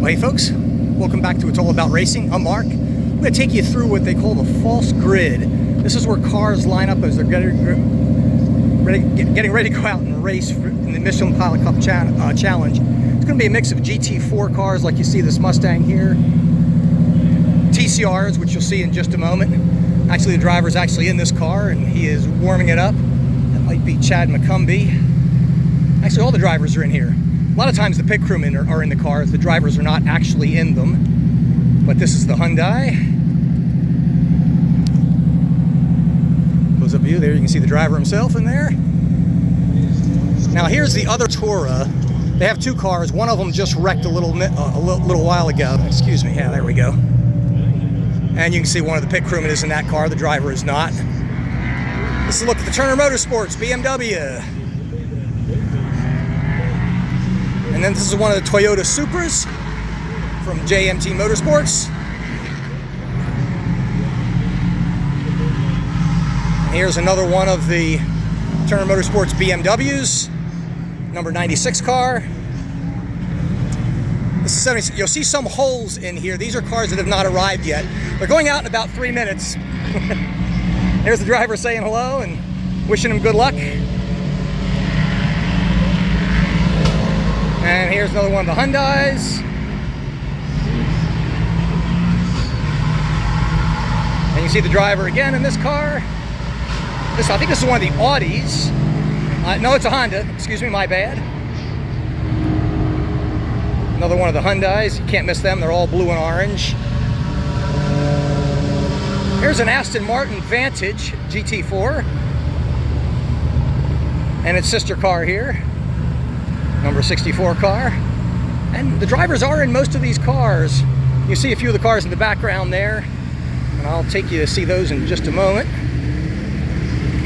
Well, hey folks, welcome back to It's All About Racing. I'm Mark. I'm going to take you through what they call the false grid. This is where cars line up as they're getting ready to go out and race in the Michelin Pilot Challenge. It's going to be a mix of GT4 cars like you see this Mustang here, TCRs, which you'll see in just a moment. Actually, the driver's actually in this car and he is warming it up. That might be Chad McCumbee. Actually, all the drivers are in here. A lot of times the pit crewmen are in the cars. The drivers are not actually in them. But this is the Hyundai. Close up view. There you can see the driver himself in there. Now here's the other Tora. They have two cars. One of them just wrecked a little while ago. Excuse me. Yeah, there we go. And you can see one of the pit crewmen is in that car. The driver is not. This is a look at the Turner Motorsports BMW. And then this is one of the Toyota Supras from JMT Motorsports. And here's another one of the Turner Motorsports BMWs, number 96 car. This is 76. You'll see some holes in here. These are cars that have not arrived yet. They're going out in about 3 minutes. There's the driver saying hello and wishing him good luck. And here's another one of the Hyundais. And you can see the driver again in this car. I think this is one of the Audis. No, it's a Honda. Excuse me, my bad. Another one of the Hyundais. You can't miss them. They're all blue and orange. Here's an Aston Martin Vantage GT4. And its sister car here. Number 64 car. And the drivers are in most of these cars. You see a few of the cars in the background there, and I'll take you to see those in just a moment.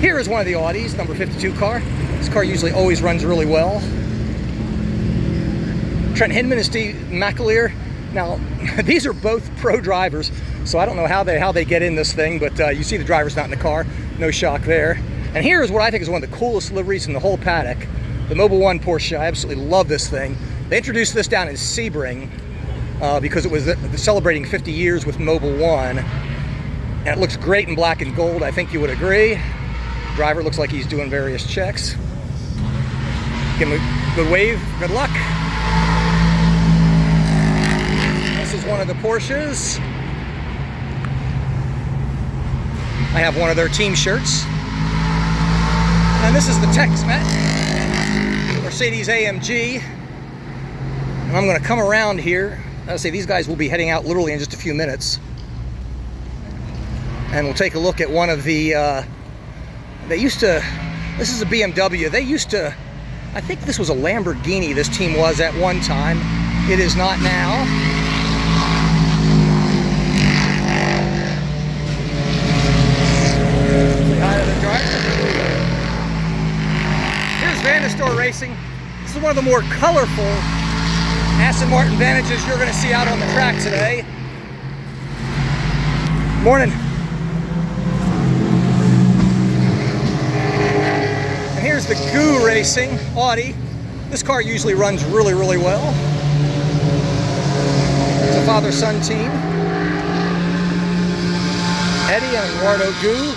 Here is one of the Audis, number 52 car. This car usually always runs really well. Trent Hinman and Steve McAleer. Now, these are both pro drivers, so I don't know how they get in this thing, but you see the driver's not in the car. No shock there. And here is what I think is one of the coolest liveries in the whole paddock. The Mobil 1 Porsche. I absolutely love this thing. They introduced this down in Sebring because it was celebrating 50 years with Mobil 1. And it looks great in black and gold. I think you would agree. The driver looks like he's doing various checks. Give him a good wave. Good luck. This is one of the Porsches. I have one of their team shirts. And this is the Mercedes AMG, and I'm going to come around here. I'll say these guys will be heading out literally in just a few minutes, and we'll take a look at one of the this is a BMW. They used to, I think this was a Lamborghini, this team was at one time. It is not now. Say hi to the driver. Nationsal Racing. This is one of the more colorful Aston Martin Vantages you're going to see out on the track today. Morning. And here's the Goo Racing Audi. This car usually runs really, really well. It's a father-son team. Eddie and Eduardo Goo.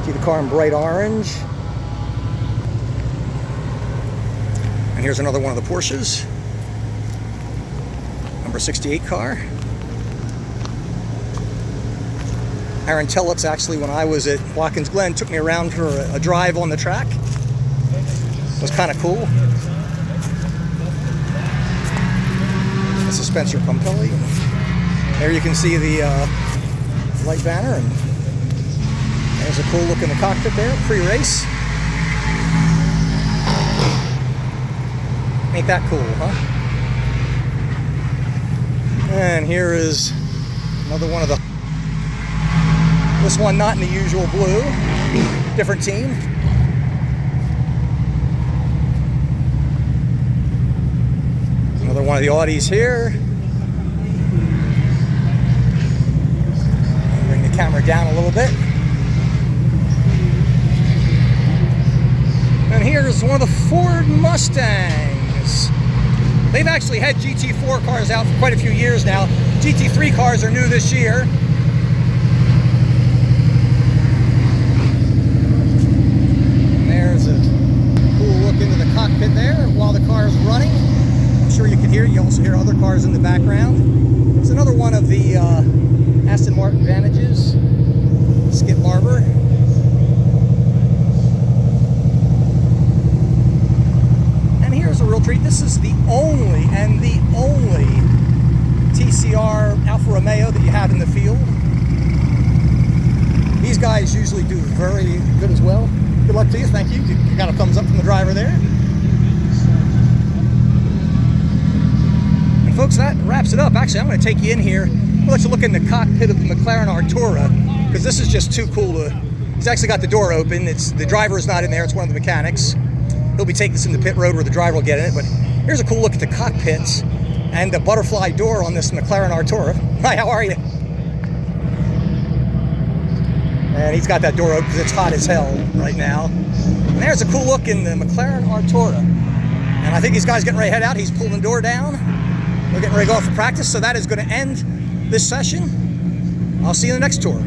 See the car in bright orange. And here's another one of the Porsches. Number 68 car. Aaron Tellitz actually, when I was at Watkins Glen, took me around for a drive on the track. It was kind of cool. This is Spencer Pumpelly. There you can see the light banner, and there's a cool look in the cockpit there, pre-race. Ain't that cool, huh? And here is another one of the... This one not in the usual blue. Different team. Another one of the Audis here. Bring the camera down a little bit. And here's one of the Ford Mustangs. They've actually had GT4 cars out for quite a few years now. GT3 cars are new this year. And there's a cool look into the cockpit there while the car is running. I'm sure you can hear, you also hear other cars in the background. It's another one of the Aston Martin Vantages. Skip Barber. And here's a real treat. This is the only TCR Alfa Romeo that you have in the field. These guys usually do very good as well. Good luck to you. Thank you. You got a thumbs up from the driver there. And folks, that wraps it up. Actually, I'm going to take you in here. We'll let you look in the cockpit of the McLaren Artura, because this is just too cool to... He's actually got the door open. The driver is not in there. It's one of the mechanics. He'll be taking this in the pit road where the driver will get in it. But here's a cool look at the cockpits and the butterfly door on this McLaren Artura. Hi, how are you? And he's got that door open because it's hot as hell right now. And there's a cool look in the McLaren Artura. And I think these guys getting ready to head out. He's pulling the door down. We're getting ready to go off for practice. So that is going to end this session. I'll see you in the next tour.